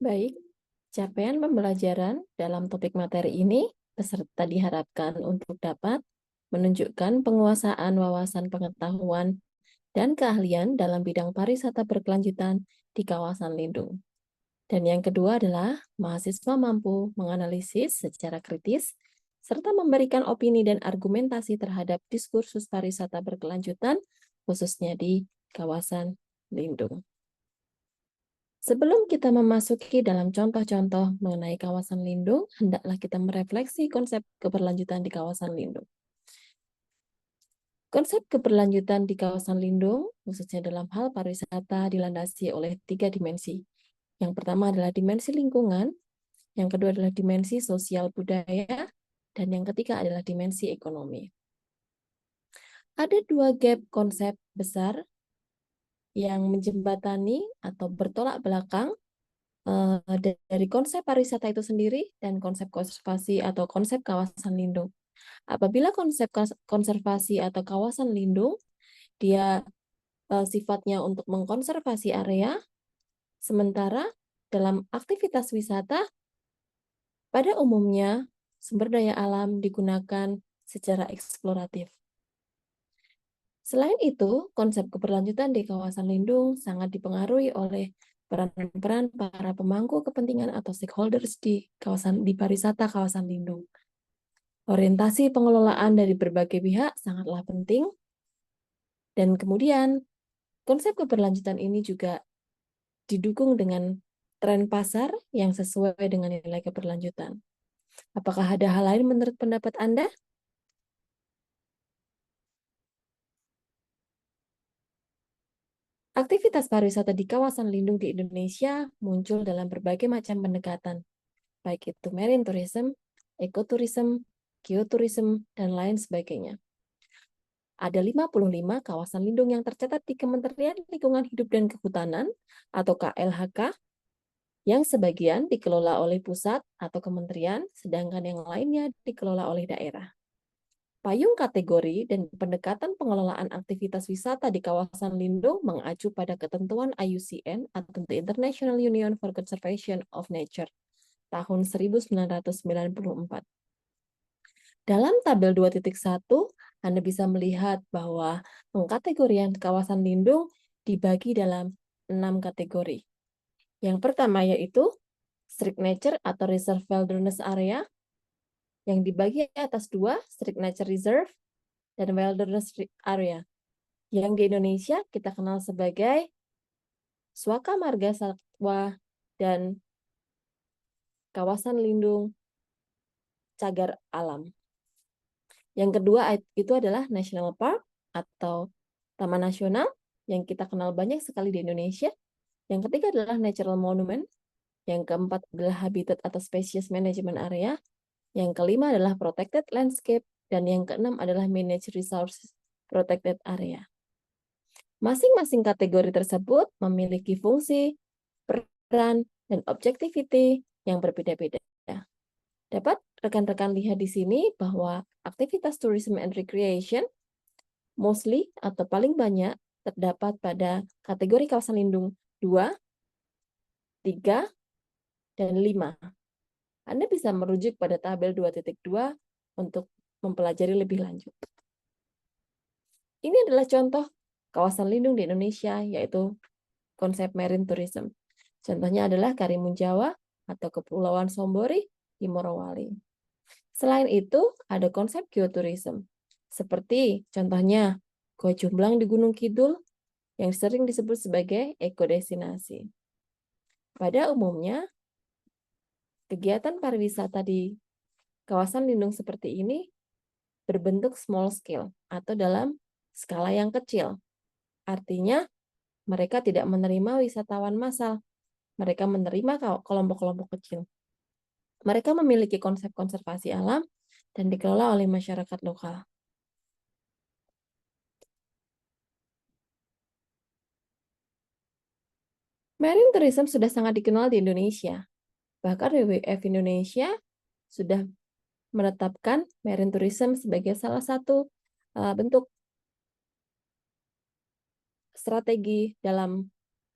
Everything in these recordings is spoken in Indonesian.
Baik, capaian pembelajaran dalam topik materi ini peserta diharapkan untuk dapat menunjukkan penguasaan wawasan pengetahuan dan keahlian dalam bidang pariwisata berkelanjutan di kawasan lindung. Dan yang kedua adalah mahasiswa mampu menganalisis secara kritis serta memberikan opini dan argumentasi terhadap diskursus pariwisata berkelanjutan khususnya di kawasan lindung. Sebelum kita memasuki dalam contoh-contoh mengenai kawasan lindung, hendaklah kita merefleksi konsep keberlanjutan di kawasan lindung. Konsep keberlanjutan di kawasan lindung, khususnya dalam hal pariwisata, dilandasi oleh 3 dimensi. Yang pertama adalah dimensi lingkungan, yang kedua adalah dimensi sosial budaya, dan yang ketiga adalah dimensi ekonomi. Ada 2 gap konsep besar yang menjembatani atau bertolak belakang dari konsep pariwisata itu sendiri dan konsep konservasi atau konsep kawasan lindung. Apabila konsep konservasi atau kawasan lindung, dia sifatnya untuk mengkonservasi area, sementara dalam aktivitas wisata, pada umumnya sumber daya alam digunakan secara eksploratif. Selain itu, konsep keberlanjutan di kawasan lindung sangat dipengaruhi oleh peran-peran para pemangku kepentingan atau stakeholders di pariwisata kawasan lindung. Orientasi pengelolaan dari berbagai pihak sangatlah penting, dan kemudian konsep keberlanjutan ini juga didukung dengan tren pasar yang sesuai dengan nilai keberlanjutan. Apakah ada hal lain menurut pendapat Anda? Aktivitas pariwisata di kawasan lindung di Indonesia muncul dalam berbagai macam pendekatan, baik itu marine tourism, ekoturism, geoturism, dan lain sebagainya. Ada 55 kawasan lindung yang tercatat di Kementerian Lingkungan Hidup dan Kehutanan atau KLHK, yang sebagian dikelola oleh pusat atau kementerian, sedangkan yang lainnya dikelola oleh daerah. Payung kategori dan pendekatan pengelolaan aktivitas wisata di kawasan lindung mengacu pada ketentuan IUCN atau The International Union for Conservation of Nature tahun 1994. Dalam tabel 2.1, Anda bisa melihat bahwa pengkategorian kawasan lindung dibagi dalam 6 kategori. Yang pertama yaitu Strict Nature atau Reserve Wilderness Area, yang dibagi atas 2, Strict Nature Reserve dan Wilderness Area. Yang di Indonesia kita kenal sebagai Swaka Marga Satwa dan Kawasan Lindung Cagar Alam. Yang kedua itu adalah National Park atau Taman Nasional yang kita kenal banyak sekali di Indonesia. Yang ketiga adalah Natural Monument. Yang keempat adalah Habitat atau Species Management Area. Yang kelima adalah Protected Landscape. Dan yang keenam adalah Managed Resources Protected Area. Masing-masing kategori tersebut memiliki fungsi, peran, dan objectivity yang berbeda-beda. Dapat rekan-rekan lihat di sini bahwa aktivitas tourism and recreation mostly atau paling banyak terdapat pada kategori kawasan lindung 2, 3, dan 5. Anda bisa merujuk pada tabel 2.2 untuk mempelajari lebih lanjut. Ini adalah contoh kawasan lindung di Indonesia, yaitu konsep marine tourism. Contohnya adalah Karimun Jawa atau Kepulauan Sombori di Morowali. Selain itu, ada konsep geoturism, seperti contohnya Gua Jumblang di Gunung Kidul yang sering disebut sebagai ekodestinasi. Pada umumnya, kegiatan pariwisata di kawasan lindung seperti ini berbentuk small scale atau dalam skala yang kecil. Artinya, mereka tidak menerima wisatawan massal. Mereka menerima kelompok-kelompok kecil. Mereka memiliki konsep konservasi alam dan dikelola oleh masyarakat lokal. Marine tourism sudah sangat dikenal di Indonesia. Bahkan WWF Indonesia sudah menetapkan marine tourism sebagai salah satu bentuk strategi dalam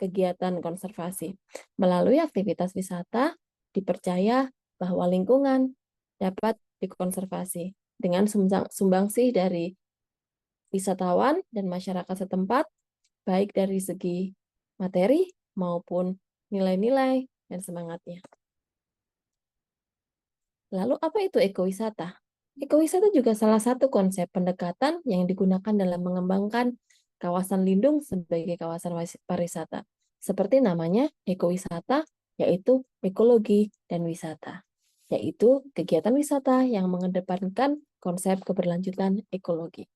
kegiatan konservasi. Melalui aktivitas wisata, dipercaya bahwa lingkungan dapat dikonservasi dengan sumbangsih dari wisatawan dan masyarakat setempat, baik dari segi materi maupun nilai-nilai dan semangatnya. Lalu apa itu ekowisata? Ekowisata juga salah satu konsep pendekatan yang digunakan dalam mengembangkan kawasan lindung sebagai kawasan pariwisata. Seperti namanya, ekowisata, yaitu ekologi dan wisata, yaitu kegiatan wisata yang mengedepankan konsep keberlanjutan ekologi.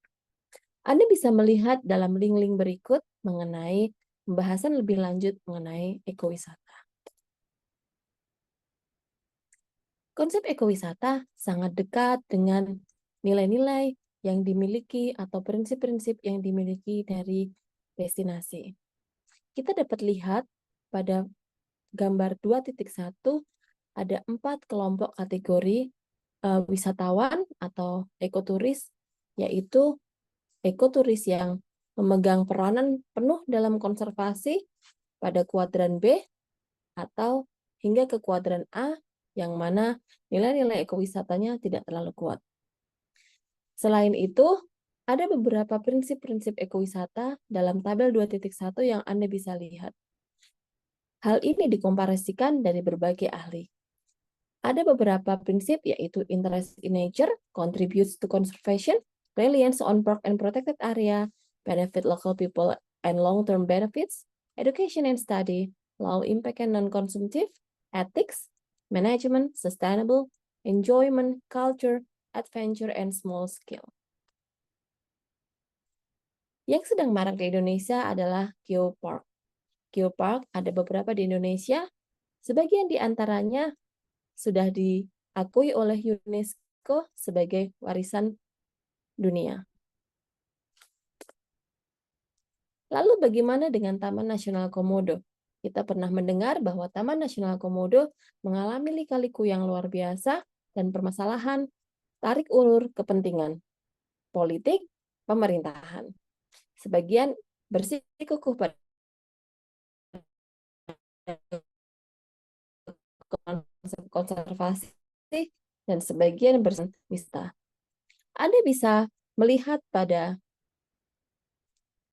Anda bisa melihat dalam link-link berikut mengenai pembahasan lebih lanjut mengenai ekowisata. Konsep ekowisata sangat dekat dengan nilai-nilai yang dimiliki atau prinsip-prinsip yang dimiliki dari destinasi. Kita dapat lihat pada gambar 2.1 ada 4 kelompok kategori wisatawan atau ekoturis, yaitu ekoturis yang memegang peranan penuh dalam konservasi pada kuadran B atau hingga ke kuadran A, yang mana nilai-nilai ekowisatanya tidak terlalu kuat. Selain itu, ada beberapa prinsip-prinsip ekowisata dalam tabel 2.1 yang Anda bisa lihat. Hal ini dikomparasikan dari berbagai ahli. Ada beberapa prinsip yaitu interest in nature, contributes to conservation, reliance on park and protected area, benefit local people and long-term benefits, education and study, low impact and non-consumptive, ethics, management, sustainable, enjoyment, culture, adventure, and small scale. Yang sedang marak di Indonesia adalah geopark. Geopark ada beberapa di Indonesia, sebagian di antaranya sudah diakui oleh UNESCO sebagai warisan dunia. Lalu bagaimana dengan Taman Nasional Komodo? Kita pernah mendengar bahwa Taman Nasional Komodo mengalami lika-liku yang luar biasa dan permasalahan tarik ulur kepentingan politik pemerintahan. Sebagian bersikukuh pada konsep konservasi dan sebagian berwisata. Anda bisa melihat pada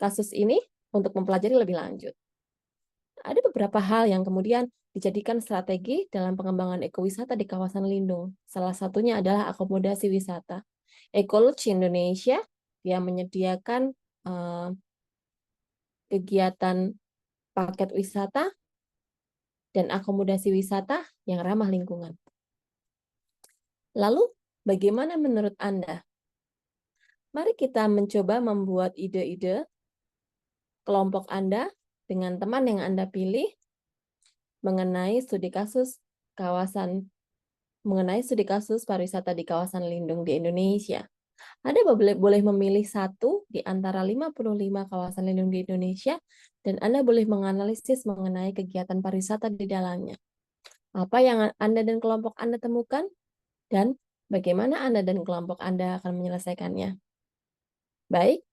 kasus ini untuk mempelajari lebih lanjut. Ada beberapa hal yang kemudian dijadikan strategi dalam pengembangan ekowisata di kawasan lindung. Salah satunya adalah akomodasi wisata. Ekologi Indonesia yang menyediakan kegiatan paket wisata dan akomodasi wisata yang ramah lingkungan. Lalu, bagaimana menurut Anda? Mari kita mencoba membuat ide-ide kelompok Anda dengan teman yang Anda pilih mengenai studi kasus pariwisata di kawasan lindung di Indonesia. Anda boleh memilih satu di antara 55 kawasan lindung di Indonesia dan Anda boleh menganalisis mengenai kegiatan pariwisata di dalamnya. Apa yang Anda dan kelompok Anda temukan dan bagaimana Anda dan kelompok Anda akan menyelesaikannya. Baik,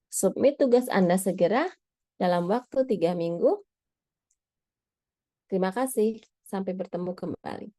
submit tugas Anda segera dalam waktu 3 minggu. Terima kasih. Sampai bertemu kembali.